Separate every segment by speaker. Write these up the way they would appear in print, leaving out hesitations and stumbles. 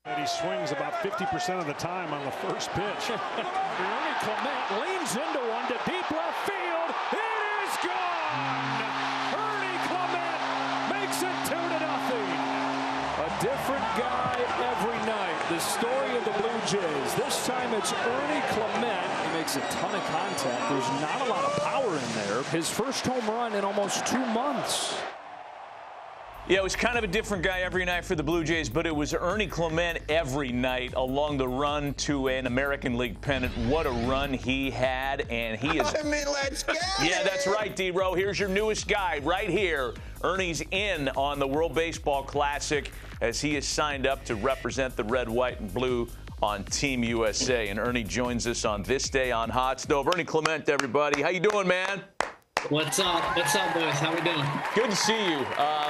Speaker 1: And he swings about 50% of the time on the first pitch.
Speaker 2: Ernie Clement leans into one to deep left field. It is gone! Ernie Clement makes it 2-0. A different guy every night. The story of the Blue Jays. This time it's Ernie Clement. He makes a ton of contact. There's not a lot of power in there. His first home run in almost 2 months.
Speaker 3: Yeah, it was kind of a different guy every night for the Blue Jays, but it was Ernie Clement every night along the run to an American League pennant. What a run he had, and he is...
Speaker 4: I mean, let's go!
Speaker 3: Yeah, that's right, D-Row. Here's your newest guy right here. Ernie's in on the World Baseball Classic as he is signed up to represent the red, white, and blue on Team USA. And Ernie joins us on this day on Hot Stove. Ernie Clement, everybody. How you doing, man?
Speaker 5: What's up? What's up, boys? How we doing?
Speaker 3: Good to see you.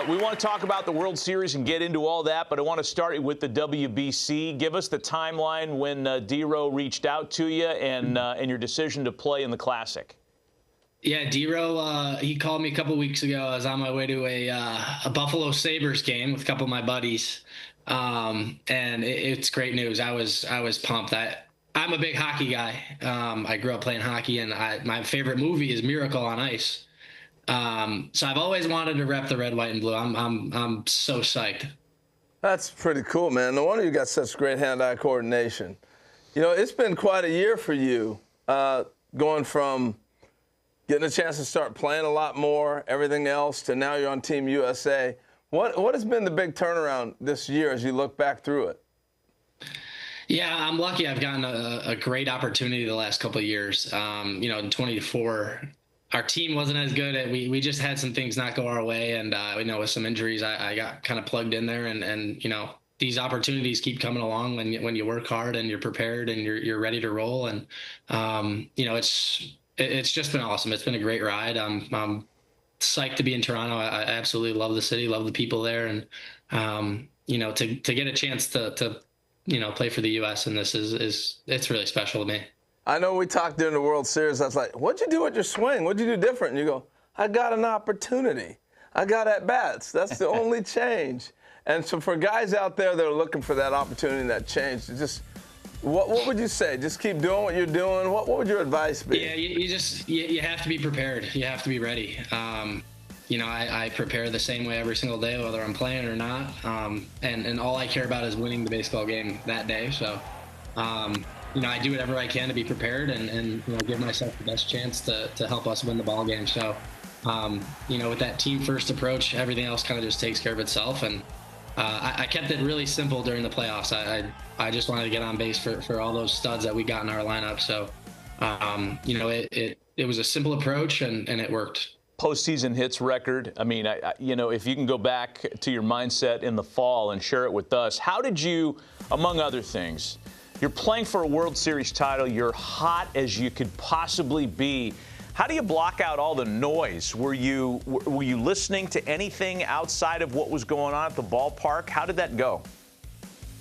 Speaker 3: We want to talk about the World Series and get into all that, but I want to start with the WBC. Give us the timeline when D-Row reached out to you and your decision to play in the Classic.
Speaker 5: Yeah, D-Row, he called me a couple weeks ago. I was on my way to a Buffalo Sabres game with a couple of my buddies, and it's great news. I was pumped. I'm a big hockey guy. I grew up playing hockey, and my favorite movie is Miracle on Ice. So I've always wanted to rep the red, white, and blue. I'm so psyched.
Speaker 4: That's pretty cool, man. No wonder you got such great hand-eye coordination. You know, it's been quite a year for you, going from getting a chance to start playing a lot more, everything else, to now you're on Team USA. What has been the big turnaround this year as you look back through it?
Speaker 5: Yeah, I'm lucky. I've gotten a great opportunity the last couple of years. In 24, our team wasn't as good. We just had some things not go our way, and with some injuries, I got kind of plugged in there. And these opportunities keep coming along when you work hard and you're prepared and you're ready to roll. And it's just been awesome. It's been a great ride. I'm psyched to be in Toronto. I absolutely love the city, love the people there, and to get a chance to play for the U.S. and this it's really special to me.
Speaker 4: I know we talked during the World Series. I was like, what'd you do with your swing? What'd you do different? And you go, I got an opportunity. I got at-bats. That's the only change. And so for guys out there that are looking for that opportunity and that change, just what would you say? Just keep doing what you're doing? What would your advice be?
Speaker 5: Yeah, you have to be prepared. You have to be ready. I prepare the same way every single day, whether I'm playing or not. And all I care about is winning the baseball game that day. So, I do whatever I can to be prepared and give myself the best chance to help us win the ball game. So, with that team first approach, everything else kind of just takes care of itself. And I kept it really simple during the playoffs. I just wanted to get on base for all those studs that we got in our lineup. So, it was a simple approach and it worked.
Speaker 3: Postseason hits record. I mean, if you can go back to your mindset in the fall and share it with us, how did you, among other things, you're playing for a World Series title, you're hot as you could possibly be. How do you block out all the noise? Were you listening to anything outside of what was going on at the ballpark? How did that go?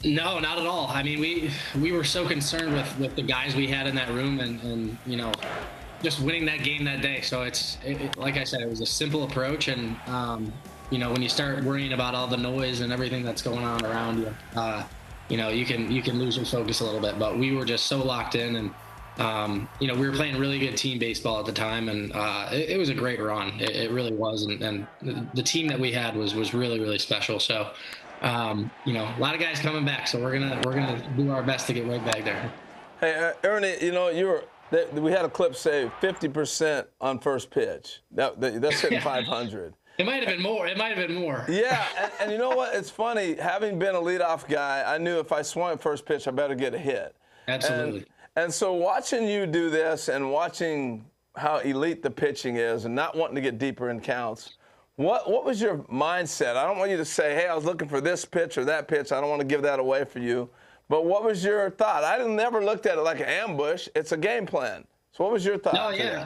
Speaker 5: No, not at all. I mean, we were so concerned with the guys we had in that room and just winning that game that day. So it's like I said, it was a simple approach. And, when you start worrying about all the noise and everything that's going on around you, you can lose your focus a little bit. But we were just so locked in and, we were playing really good team baseball at the time. And it was a great run. It really was. And the team that we had was really, really special. So, a lot of guys coming back. So we're gonna do our best to get right back there.
Speaker 4: Hey, Ernie, we had a clip say 50% on first pitch. That's hitting 500.
Speaker 5: It might have been more.
Speaker 4: Yeah, and you know what? It's funny. Having been a leadoff guy, I knew if I swung at first pitch, I better get a hit.
Speaker 5: Absolutely.
Speaker 4: And so watching you do this and watching how elite the pitching is and not wanting to get deeper in counts, what was your mindset? I don't want you to say, hey, I was looking for this pitch or that pitch. I don't want to give that away for you. But what was your thought? I never looked at it like an ambush. It's a game plan. So what was your thought?
Speaker 5: No, yeah,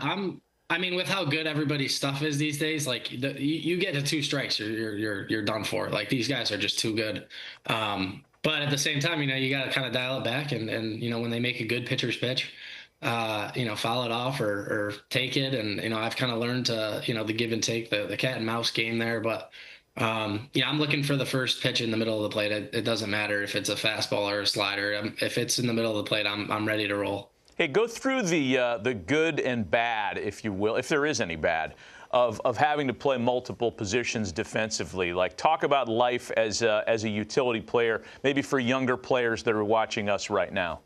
Speaker 5: with how good everybody's stuff is these days, like you get to 2 strikes, you're done for. Like these guys are just too good. But at the same time, you got to kind of dial it back, and when they make a good pitcher's pitch, foul it off or take it. And I've kind of learned to the give and take, the cat and mouse game there. But Yeah, I'm looking for the first pitch in the middle of the plate. It doesn't matter if it's a fastball or a slider. If it's in the middle of the plate, I'm ready to roll.
Speaker 3: Hey, go through the good and bad, if you will, if there is any bad, of having to play multiple positions defensively. Like, talk about life as a utility player, maybe for younger players that are watching us right now.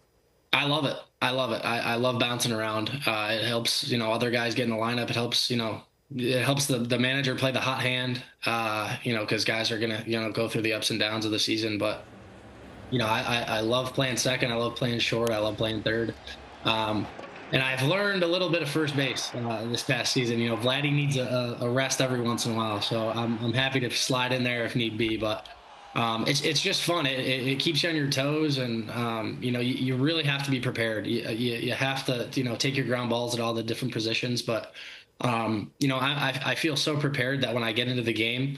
Speaker 5: I love it. I love it. I love bouncing around. It helps, other guys get in the lineup. It helps, it helps the manager play the hot hand, because guys are going to, go through the ups and downs of the season. But, I love playing second. I love playing short. I love playing third. And I've learned a little bit of first base this past season. Vladdy needs a rest every once in a while. So I'm happy to slide in there if need be. But it's just fun. It keeps you on your toes, and you really have to be prepared. You have to take your ground balls at all the different positions. But I feel so prepared that when I get into the game,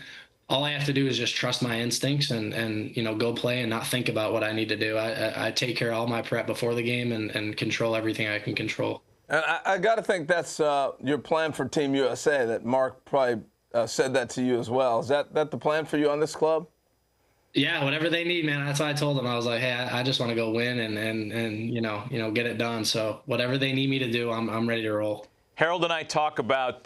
Speaker 5: all I have to do is just trust my instincts and go play and not think about what I need to do. I take care of all my prep before the game and control everything I can control.
Speaker 4: And I got to think that's your plan for Team USA. That Mark probably said that to you as well. Is that the plan for you on this club?
Speaker 5: Yeah, whatever they need, man. That's what I told them. I was like, hey, I just want to go win and get it done. So whatever they need me to do, I'm ready to roll.
Speaker 3: Harold and I talk about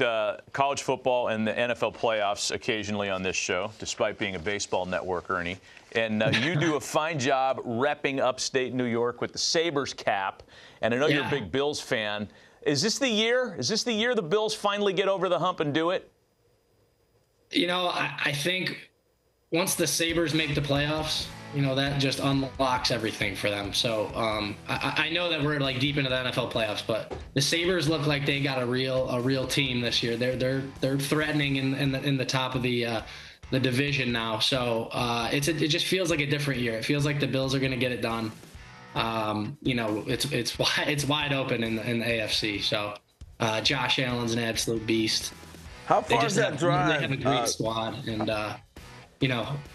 Speaker 3: college football and the NFL playoffs occasionally on this show, despite being a baseball network, Ernie. And you do a fine job repping upstate New York with the Sabres cap. And I know you're a big Bills fan. Is this the year? Is this the year the Bills finally get over the hump and do it?
Speaker 5: I think once the Sabres make the playoffs, that just unlocks everything for them. So I know that we're like deep into the NFL playoffs, but the Sabres look like they got a real team this year. They're threatening in the top of the division now. So it just feels like a different year. It feels like the Bills are going to get it done. It's wide open in the AFC. So Josh Allen's an absolute beast.
Speaker 4: How far is that drive?
Speaker 5: They have a great squad, and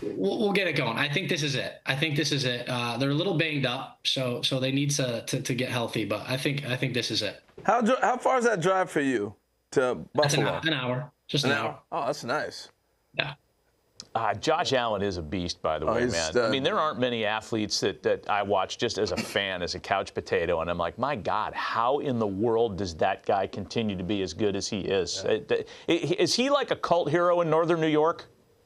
Speaker 5: we'll get it going. I think this is it. They're a little banged up, so they need to get healthy. But I think this is it.
Speaker 4: How far is that drive for you to Buffalo?
Speaker 5: That's an hour. Just an hour.
Speaker 4: Oh, that's nice.
Speaker 5: Yeah.
Speaker 3: Josh Allen is a beast, by the way, man. I mean, there aren't many athletes that I watch just as a fan, as a couch potato, and I'm like, my God, how in the world does that guy continue to be as good as he is? Yeah. Is he like a cult hero in Northern New York?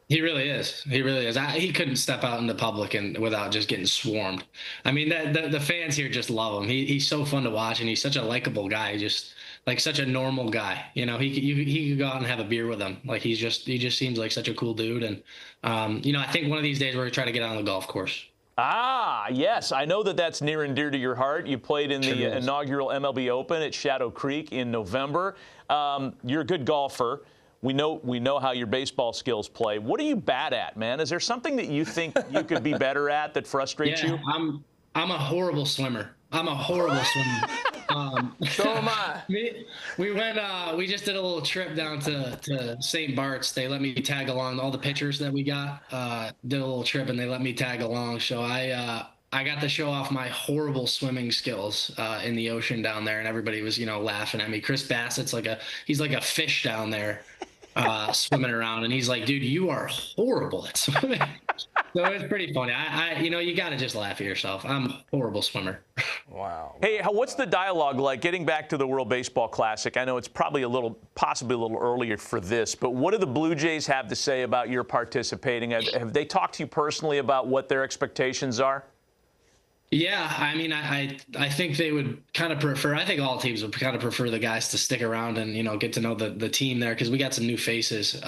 Speaker 5: He really is. He really is. He couldn't step out into public without just getting swarmed. I mean, the fans here just love him. He's so fun to watch, and he's such a likable guy. Just like such a normal guy. He could go out and have a beer with him. Like he just seems like such a cool dude. And I think one of these days we're gonna try to get on the golf course. Ah,
Speaker 3: yes. I know that's near and dear to your heart. You played in the inaugural MLB Open at Shadow Creek in November. You're a good golfer. We know how your baseball skills play. What are you bad at, man? Is there something that you think you could be better at that frustrates you?
Speaker 5: I'm a horrible swimmer. So
Speaker 4: am I.
Speaker 5: We just did a little trip down to St. Bart's. They let me tag along. All the pitchers that we got did a little trip, and they let me tag along. So I got to show off my horrible swimming skills in the ocean down there, and everybody was laughing at me. Chris Bassett's he's like a fish down there swimming around, and he's like, dude, you are horrible at swimming. So it's pretty funny. You got to just laugh at yourself. I'm a horrible swimmer.
Speaker 4: Wow.
Speaker 3: Hey, what's the dialogue like getting back to the World Baseball Classic? I know it's probably possibly a little earlier for this, but what do the Blue Jays have to say about your participating? Have they talked to you personally about what their expectations are?
Speaker 5: Yeah, I mean, I think they would kind of prefer. I think all teams would kind of prefer the guys to stick around and get to know the team there, because we got some new faces.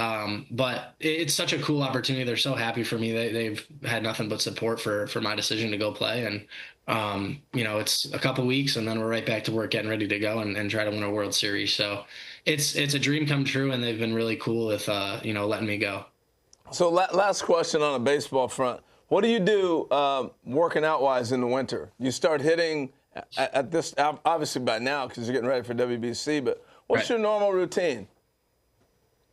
Speaker 5: But it's such a cool opportunity. They're so happy for me. They've had nothing but support for my decision to go play. And it's a couple weeks, and then we're right back to work, getting ready to go and try to win a World Series. So it's a dream come true, and they've been really cool with letting me go. So
Speaker 4: last question on a baseball front. What do you do working out-wise in the winter? You start hitting at this, obviously by now because you're getting ready for WBC, but what's your normal routine?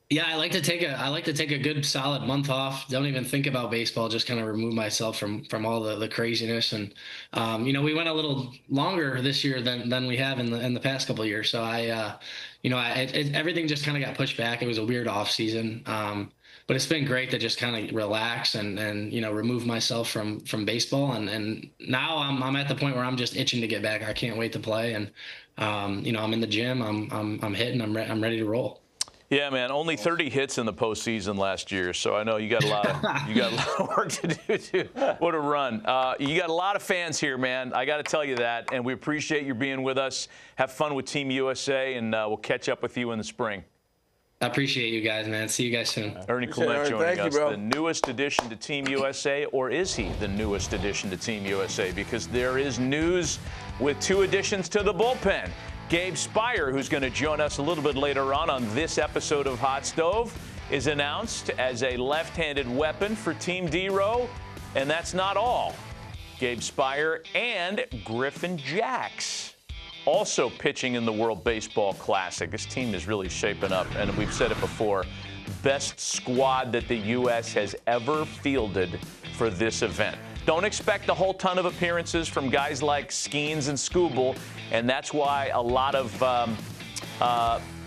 Speaker 5: Yeah, I like to take a good solid month off. Don't even think about baseball. Just kind of remove myself from all the craziness. And we went a little longer this year than we have in the past couple of years. So everything just kind of got pushed back. It was a weird off season. but it's been great to just kind of relax and you know, remove myself from baseball. And now I'm at the point where I'm just itching to get back. I can't wait to play. And, you know, I'm in the gym, I'm hitting, I'm ready to roll.
Speaker 3: Yeah, man. Only 30 hits in the postseason last year, so I know you got a lot of work to do too. What a run! You got a lot of fans here, man. I got to tell you that, and we appreciate you being with us. Have fun with Team USA, and we'll catch up with you in the spring.
Speaker 5: I appreciate you guys, man. See you guys soon.
Speaker 3: Ernie Clement joining us,
Speaker 4: bro.
Speaker 3: the newest addition to Team USA, or is he the newest addition to Team USA? Because there is news with 2 additions to the bullpen. Gabe Spire, who's going to join us a little bit later on this episode of Hot Stove, is announced as a left-handed weapon for Team D-Row. And that's not all. Gabe Spire and Griffin Jax also pitching in the World Baseball Classic. This team is really shaping up, and we've said it before, best squad that the U.S. has ever fielded for this event. Don't expect a whole ton of appearances from guys like Skeens and Skubal, and that's why a lot of,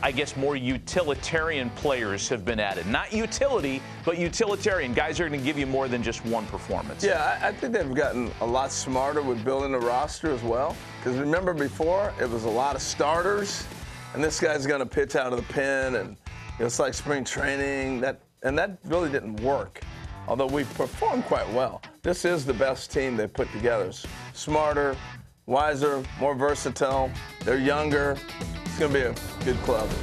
Speaker 3: I guess, more utilitarian players have been added. Not utility, but utilitarian. Guys are going to give you more than just one performance.
Speaker 4: Yeah, I think they've gotten a lot smarter with building the roster as well. Because remember before, it was a lot of starters, and this guy's going to pitch out of the pen, and it's like spring training. And that really didn't work, although we performed quite well. This is the best team they've put together. It's smarter, wiser, more versatile. They're younger. It's going to be a good club.